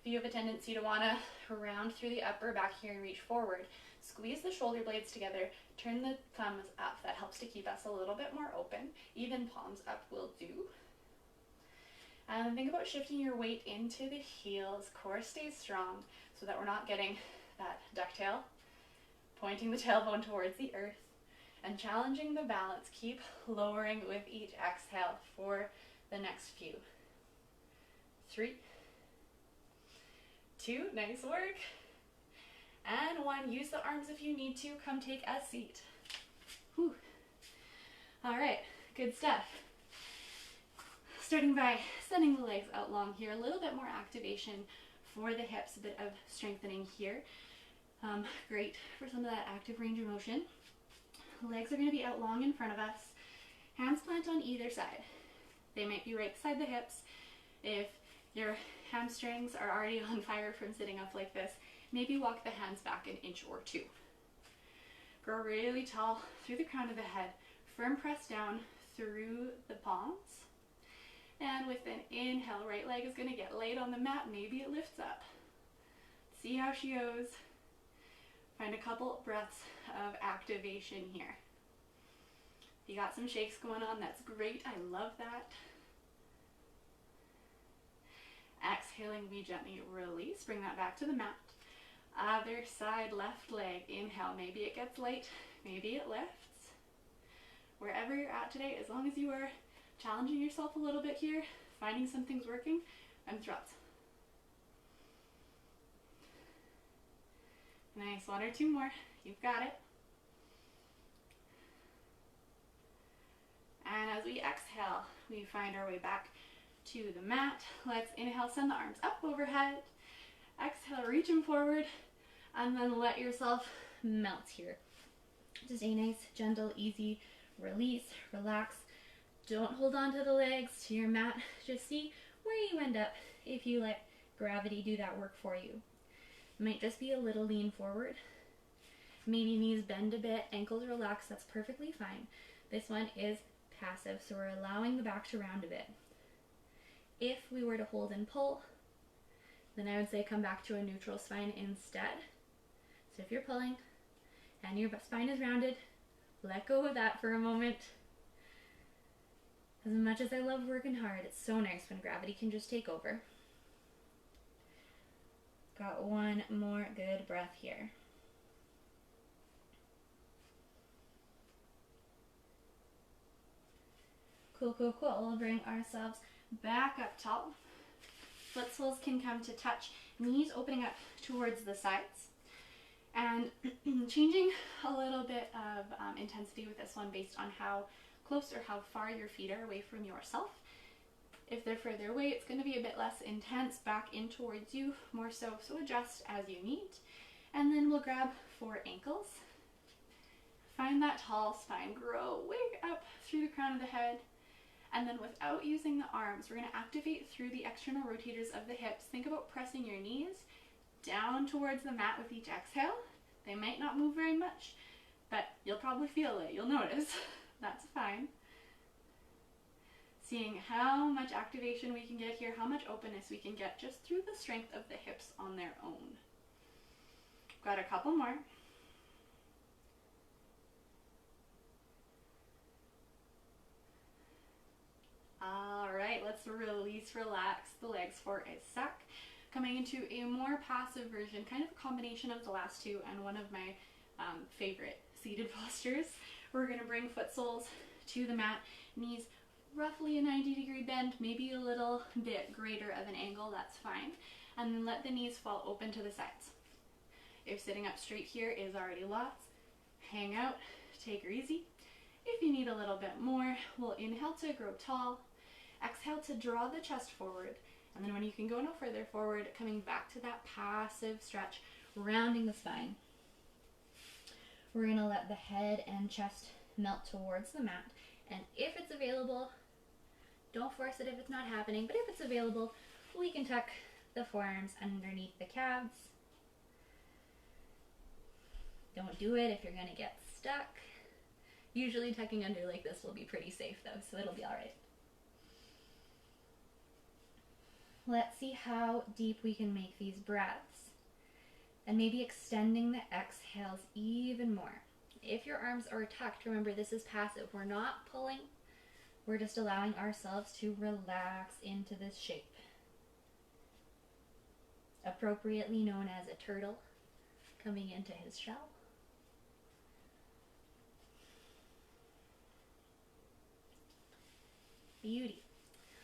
If you have a tendency to want to round through the upper back here and reach forward, Squeeze the shoulder blades together, turn the thumbs up. That helps to keep us a little bit more open. Even palms up will do. And think about shifting your weight into the heels. Core stays strong so that we're not getting that ducktail, pointing the tailbone towards the earth, and challenging the balance. Keep lowering with each exhale for the next few. 3, 2, nice work. And 1, use the arms if you need to. Come take a seat. Whew. All right, good stuff. Starting by sending the legs out long here, a little bit more activation for the hips, a bit of strengthening here. Great for some of that active range of motion. Legs are going to be out long in front of us. Hands plant on either side. They might be right beside the hips. If your hamstrings are already on fire from sitting up like this, maybe walk the hands back an inch or 2. Grow really tall through the crown of the head. Firm press down through the palms. And with an inhale, right leg is going to get laid on the mat. Maybe it lifts up. See how she goes. Find a couple breaths of activation here. If you got some shakes going on, that's great. I love that. Exhaling, we gently release. Bring that back to the mat. Other side, left leg. Inhale. Maybe it gets light. Maybe it lifts. Wherever you're at today, as long as you are challenging yourself a little bit here, finding some things working, I'm thrilled. Nice, 1 or 2 more. You've got it. And as we exhale, we find our way back to the mat. Let's inhale, send the arms up overhead. Exhale, reach them forward, and then let yourself melt here. Just a nice, gentle, easy release, relax. Don't hold on to the legs, to your mat. Just see where you end up if you let gravity do that work for you. Might just be a little lean forward. Maybe knees bend a bit, ankles relax, that's perfectly fine. This one is passive, so we're allowing the back to round a bit. If we were to hold and pull, then I would say come back to a neutral spine instead. So if you're pulling and your spine is rounded, let go of that for a moment. As much as I love working hard, it's so nice when gravity can just take over. Got 1 more good breath here. Cool, cool, cool. We'll bring ourselves back up tall. Footsoles can come to touch, knees opening up towards the sides. And changing a little bit of intensity with this one based on how close or how far your feet are away from yourself. If they're further away, it's going to be a bit less intense, back in towards you, more so adjust as you need. And then we'll grab 4 ankles. Find that tall spine, grow way up through the crown of the head. And then without using the arms, we're going to activate through the external rotators of the hips. Think about pressing your knees down towards the mat with each exhale. They might not move very much, but you'll probably feel it. You'll notice. That's fine. Seeing how much activation we can get here, how much openness we can get just through the strength of the hips on their own. Got a couple more. All right, let's release, relax the legs for a sec. Coming into a more passive version, kind of a combination of the last two and one of my favorite seated postures. We're going to bring foot soles to the mat, knees roughly a 90-degree bend, maybe a little bit greater of an angle, that's fine. And then let the knees fall open to the sides. If sitting up straight here is already lots, hang out, take her easy. If you need a little bit more, we'll inhale to grow tall, exhale to draw the chest forward, and then when you can go no further forward, coming back to that passive stretch, rounding the spine. We're going to let the head and chest melt towards the mat, and if it's available, don't force it if it's not happening, but if it's available, we can tuck the forearms underneath the calves. Don't do it if you're going to get stuck. Usually tucking under like this will be pretty safe though, so it'll be all right. Let's see how deep we can make these breaths. And maybe extending the exhales even more. If your arms are tucked, remember this is passive. We're not pulling. We're just allowing ourselves to relax into this shape. Appropriately known as a turtle coming into his shell. Beauty.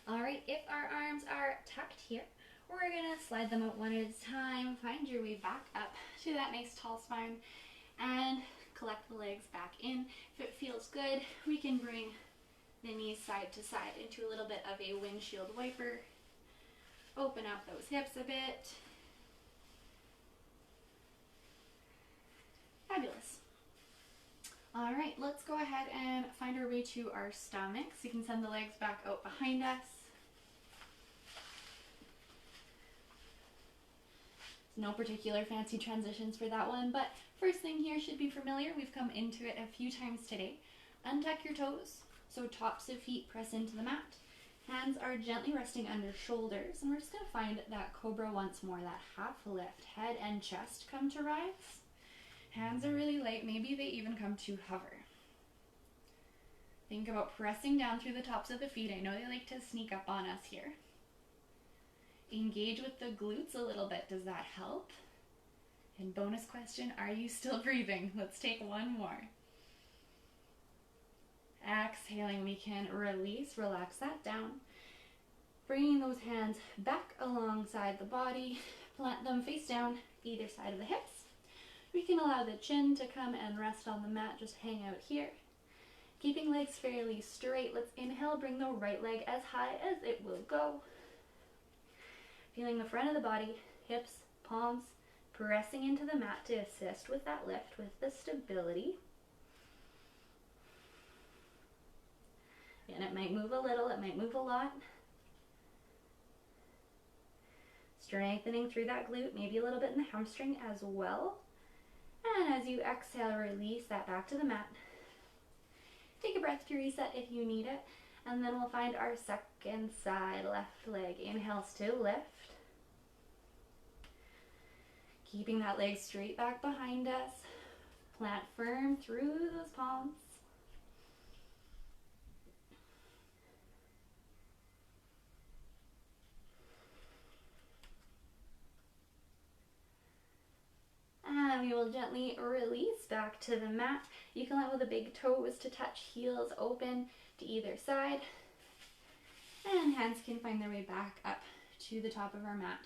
All right, if our arms are tucked here, we're going to slide them out one at a time. Find your way back up to that nice tall spine and collect the legs back in. If it feels good, we can bring the knees side to side into a little bit of a windshield wiper. Open up those hips a bit. Fabulous. All right, let's go ahead and find our way to our stomachs. You can send the legs back out behind us. No particular fancy transitions for that one, but first thing here should be familiar. We've come into it a few times today. Untuck your toes, so tops of feet press into the mat. Hands are gently resting under shoulders, and we're just going to find that cobra once more, that half lift. Head and chest come to rise. Hands are really light, maybe they even come to hover. Think about pressing down through the tops of the feet. I know they like to sneak up on us here. Engage with the glutes a little bit. Does that help? And bonus question, are you still breathing? Let's take one more. Exhaling, we can release, relax that down. Bringing those hands back alongside the body. Plant them face down, either side of the hips. We can allow the chin to come and rest on the mat, just hang out here. Keeping legs fairly straight. Let's inhale, bring the right leg as high as it will go. Feeling the front of the body, hips, palms, pressing into the mat to assist with that lift, with the stability. And it might move a little, it might move a lot. Strengthening through that glute, maybe a little bit in the hamstring as well. And as you exhale, release that back to the mat. Take a breath to reset if you need it. And then we'll find our second side, left leg. Inhales to lift. Keeping that leg straight back behind us. Plant firm through those palms. And we will gently release back to the mat. You can allow the big toes to touch, heels open to either side. And hands can find their way back up to the top of our mat.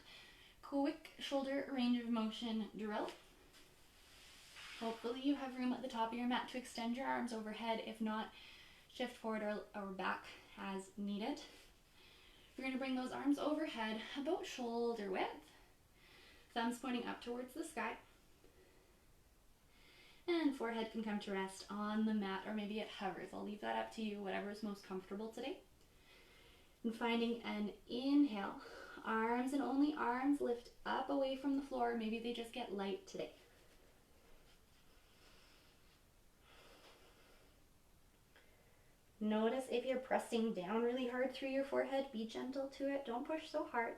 Quick shoulder range of motion drill. Hopefully you have room at the top of your mat to extend your arms overhead. If not, shift forward or back as needed. You're going to bring those arms overhead about shoulder width. Thumbs pointing up towards the sky. And forehead can come to rest on the mat, or maybe it hovers. I'll leave that up to you, whatever is most comfortable today. And finding an inhale. Arms and only arms lift up away from the floor. Maybe they just get light today. Notice if you're pressing down really hard through your forehead, be gentle to it. Don't push so hard.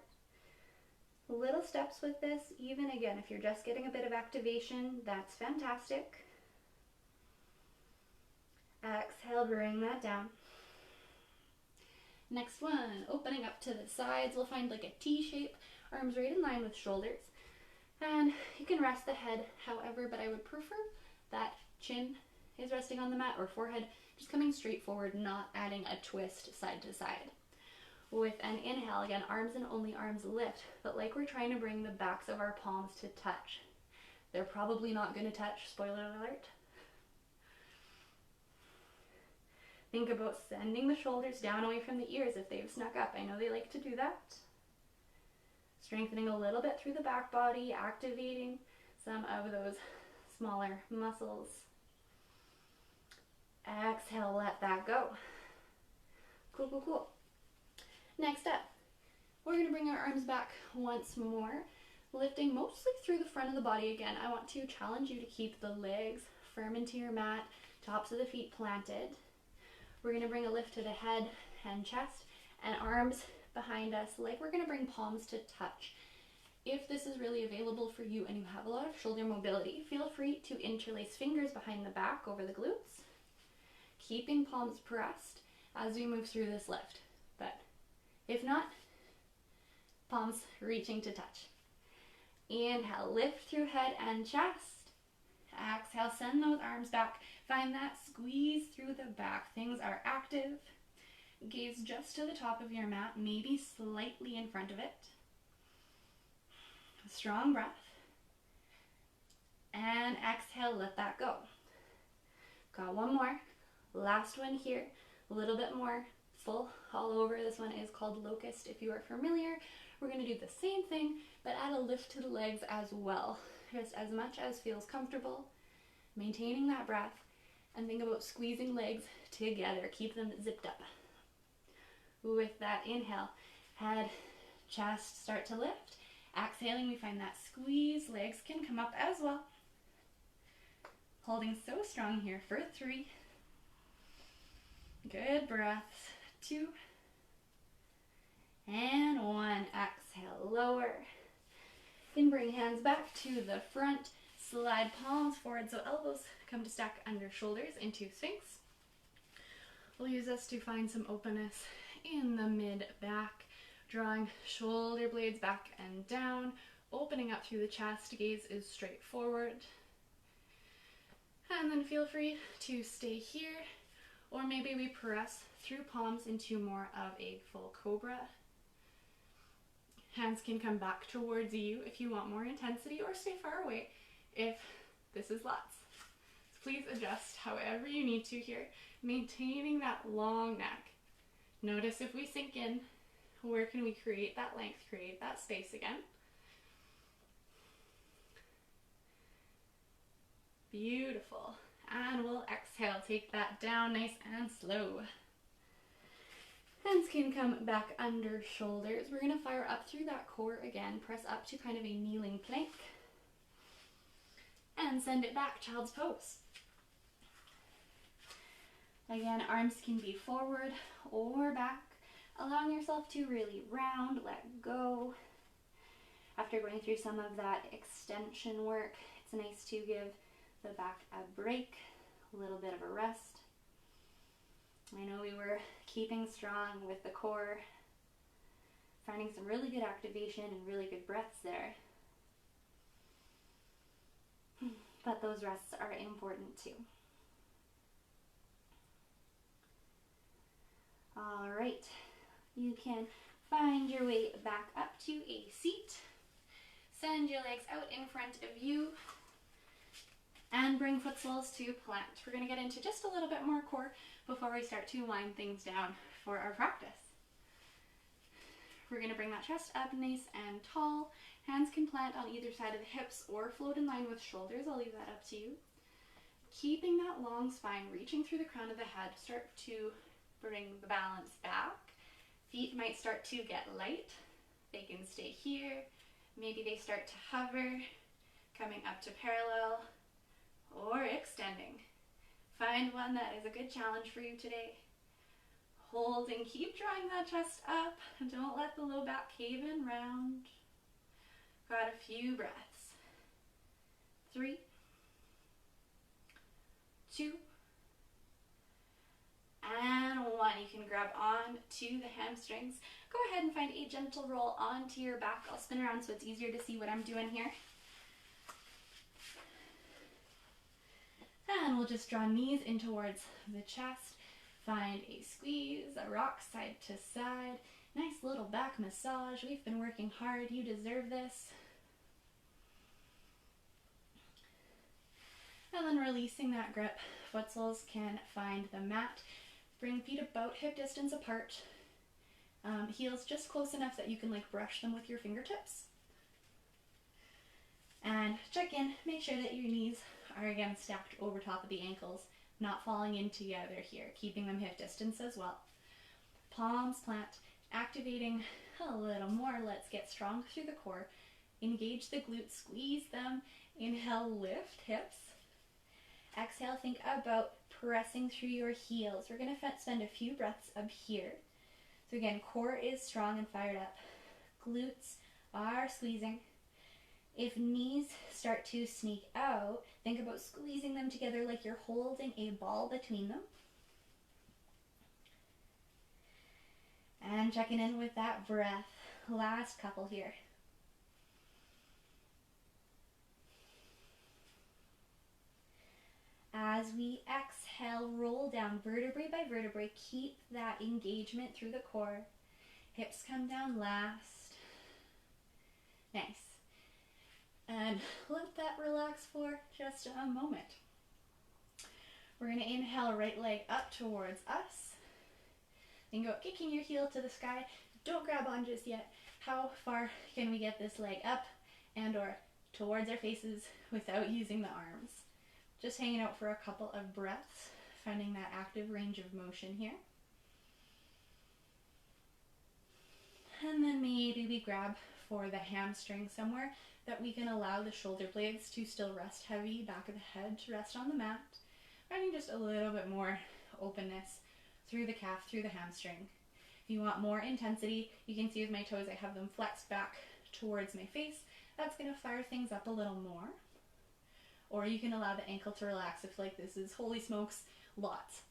Little steps with this, even again, if you're just getting a bit of activation, that's fantastic. Exhale, bring that down. Next one, opening up to the sides. We'll find like a T shape, arms right in line with shoulders. And you can rest the head however, but I would prefer that chin is resting on the mat or forehead just coming straight forward, not adding a twist side to side. With an inhale, again, arms and only arms lift, but like we're trying to bring the backs of our palms to touch. They're probably not going to touch, spoiler alert. Think about sending the shoulders down away from the ears if they've snuck up. I know they like to do that. Strengthening a little bit through the back body, activating some of those smaller muscles. Exhale, let that go. Cool, cool, cool. Next up, we're going to bring our arms back once more, lifting mostly through the front of the body again. I want to challenge you to keep the legs firm into your mat, tops of the feet planted. We're going to bring a lift to the head and chest, and arms behind us, like we're going to bring palms to touch. If this is really available for you and you have a lot of shoulder mobility, feel free to interlace fingers behind the back over the glutes, keeping palms pressed as we move through this lift. But if not, palms reaching to touch. Inhale, lift through head and chest. Exhale, send those arms back. Find that squeeze through the back. Things are active. Gaze just to the top of your mat, maybe slightly in front of it. Strong breath. And exhale, let that go. Got one more. Last one here. A little bit more full all over. This one is called locust. If you are familiar, we're going to do the same thing, but add a lift to the legs as well. Just as much as feels comfortable. Maintaining that breath. And think about squeezing legs together. Keep them zipped up. With that inhale, head, chest start to lift. Exhaling, we find that squeeze. Legs can come up as well. Holding so strong here for 3. Good breaths. 2. And 1. Exhale, lower. Then bring hands back to the front. Slide palms forward so elbows come to stack under shoulders into Sphinx. We'll use this to find some openness in the mid-back, drawing shoulder blades back and down, opening up through the chest. Gaze is straight forward. And then feel free to stay here, or maybe we press through palms into more of a full cobra. Hands can come back towards you if you want more intensity, or stay far away if this is lots. So please adjust however you need to here, maintaining that long neck. Notice if we sink in, where can we create that length, create that space again. Beautiful. And we'll exhale, take that down nice and slow. Hands can come back under shoulders. We're going to fire up through that core again, press up to kind of a kneeling plank. And send it back, child's pose. Again, arms can be forward or back, allowing yourself to really round, let go. After going through some of that extension work, it's nice to give the back a break, a little bit of a rest. I know we were keeping strong with the core, finding some really good activation and really good breaths there. But those rests are important too. All right, you can find your way back up to a seat. Send your legs out in front of you and bring foot soles to plant. We're going to get into just a little bit more core before we start to wind things down for our practice. We're going to bring that chest up nice and tall. Hands can plant on either side of the hips or float in line with shoulders. I'll leave that up to you. Keeping that long spine, reaching through the crown of the head, start to bring the balance back. Feet might start to get light. They can stay here. Maybe they start to hover, coming up to parallel or extending. Find one that is a good challenge for you today. Hold and keep drawing that chest up. Don't let the low back cave in, round. Got a few breaths. 3, 2, and 1. You can grab on to the hamstrings. Go ahead and find a gentle roll onto your back. I'll spin around so it's easier to see what I'm doing here. And we'll just draw knees in towards the chest. Find a squeeze, a rock side to side. Nice little back massage. We've been working hard. You deserve this. And then releasing that grip. Foot soles can find the mat. Bring feet about hip distance apart. Heels just close enough that you can like brush them with your fingertips. And check in. Make sure that your knees are again stacked over top of the ankles, not falling in together here, keeping them hip distance as well. Palms plant, activating a little more. Let's get strong through the core. Engage the glutes, squeeze them. Inhale, lift hips. Exhale, think about pressing through your heels. We're going to spend a few breaths up here. So again, core is strong and fired up. Glutes are squeezing. If knees start to sneak out, think about squeezing them together like you're holding a ball between them. And checking in with that breath. Last couple here. As we exhale, roll down vertebrae by vertebrae. Keep that engagement through the core. Hips come down last. Nice. And let that relax for just a moment. We're going to inhale, right leg up towards us. Then go kicking your heel to the sky. Don't grab on just yet. How far can we get this leg up and or towards our faces without using the arms? Just hanging out for a couple of breaths, finding that active range of motion here. And then maybe we grab for the hamstring somewhere that we can allow the shoulder blades to still rest heavy, back of the head to rest on the mat. Finding just a little bit more openness through the calf, through the hamstring. If you want more intensity, you can see with my toes I have them flexed back towards my face. That's going to fire things up a little more. Or you can allow the ankle to relax if like this is, holy smokes, lots.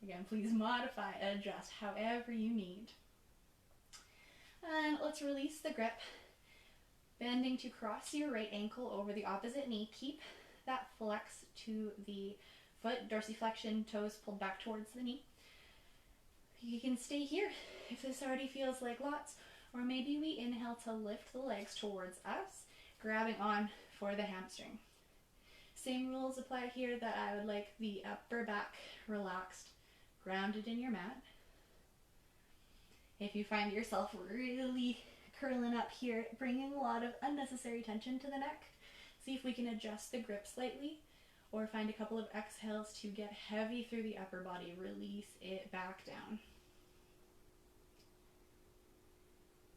Again, please modify, adjust however you need. And let's release the grip. Bending to cross your right ankle over the opposite knee. Keep that flex to the foot, dorsiflexion, toes pulled back towards the knee. You can stay here if this already feels like lots, or maybe we inhale to lift the legs towards us, grabbing on for the hamstring. Same rules apply here, that I would like the upper back relaxed, grounded in your mat. If you find yourself really curling up here, bringing a lot of unnecessary tension to the neck, see if we can adjust the grip slightly, or find a couple of exhales to get heavy through the upper body. Release it back down.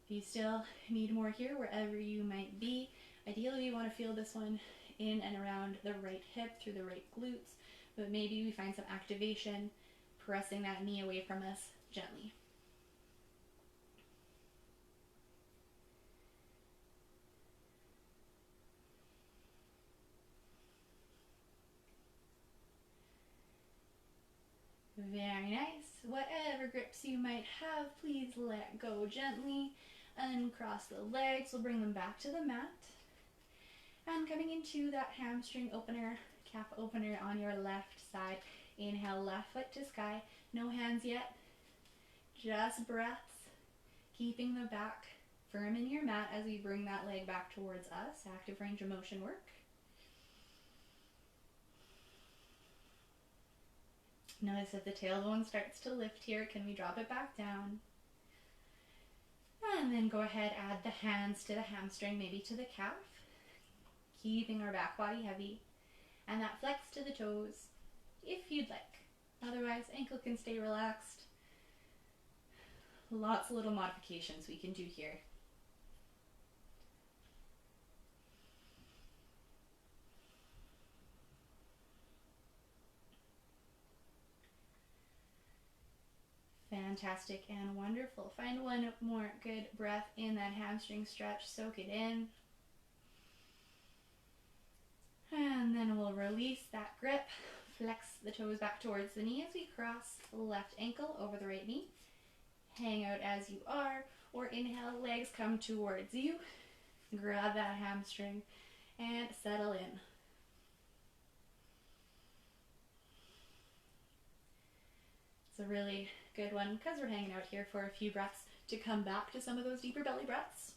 If you still need more here, wherever you might be, ideally you want to feel this one in and around the right hip, through the right glutes, but maybe we find some activation, pressing that knee away from us gently. Very nice. Whatever grips you might have, please let go gently. Uncross the legs, we'll bring them back to the mat. And coming into that hamstring opener, calf opener on your left side. Inhale, left foot to sky. No hands yet, just breaths. Keeping the back firm in your mat as we bring that leg back towards us. Active range of motion work. Notice if the tailbone starts to lift here, can we drop it back down? And then go ahead, add the hands to the hamstring, maybe to the calf. Keeping our back body heavy. And that flex to the toes, if you'd like. Otherwise, ankle can stay relaxed. Lots of little modifications we can do here. Fantastic and wonderful. Find one more good breath in that hamstring stretch. Soak it in. And then we'll release that grip. Flex the toes back towards the knee as we cross the left ankle over the right knee. Hang out as you are, or inhale, legs come towards you. Grab that hamstring and settle in. It's a really good one because we're hanging out here for a few breaths to come back to some of those deeper belly breaths.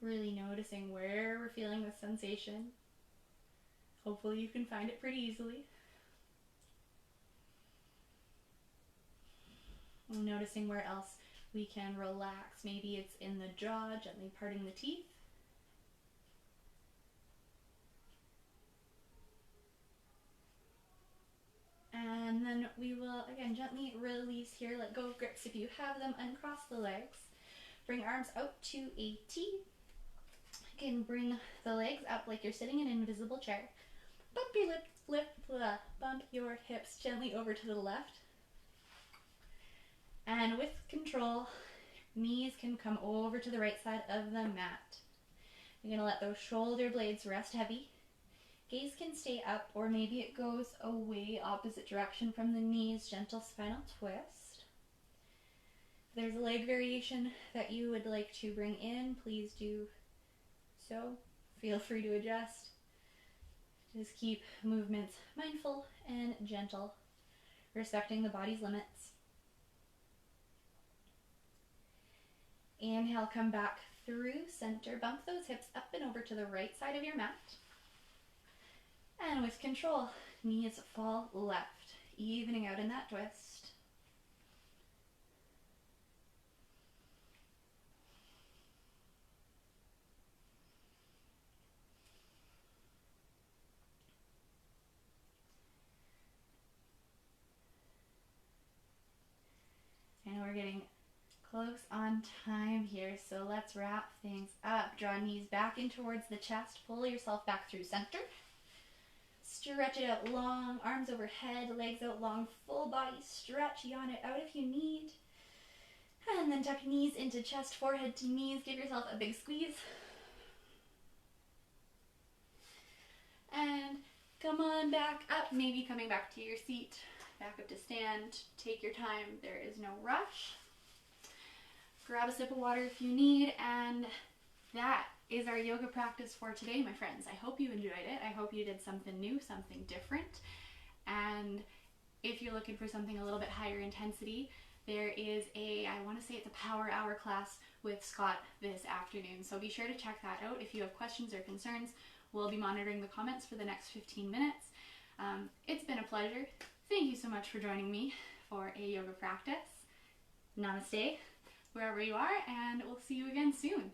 Really noticing where we're feeling the sensation. Hopefully you can find it pretty easily. And noticing where else we can relax. Maybe it's in the jaw, gently parting the teeth. And then we will, again, gently release here. Let go of grips if you have them. Uncross the legs. Bring arms out to a T. Again, bring the legs up like you're sitting in an invisible chair. Bump your bump your hips gently over to the left. And with control, knees can come over to the right side of the mat. You're going to let those shoulder blades rest heavy. Gaze can stay up, or maybe it goes away opposite direction from the knees. Gentle spinal twist. If there's a leg variation that you would like to bring in, please do so. Feel free to adjust. Just keep movements mindful and gentle, respecting the body's limits. Inhale, come back through center. Bump those hips up and over to the right side of your mat. And with control, knees fall left, evening out in that twist. And we're getting close on time here, so let's wrap things up. Draw knees back in towards the chest. Pull yourself back through center. Stretch it out long, arms overhead, legs out long, full body stretch. Yawn it out if you need. And then tuck knees into chest, forehead to knees. Give yourself a big squeeze. And come on back up, maybe coming back to your seat. Back up to stand. Take your time. There is no rush. Grab a sip of water if you need, and that is our yoga practice for today, my friends. I hope you enjoyed it. I hope you did something new, something different. And if you're looking for something a little bit higher intensity, there is I want to say it's a power hour class with Scott this afternoon. So be sure to check that out. If you have questions or concerns, we'll be monitoring the comments for the next 15 minutes. It's been a pleasure. Thank you so much for joining me for a yoga practice. Namaste, wherever you are, and we'll see you again soon.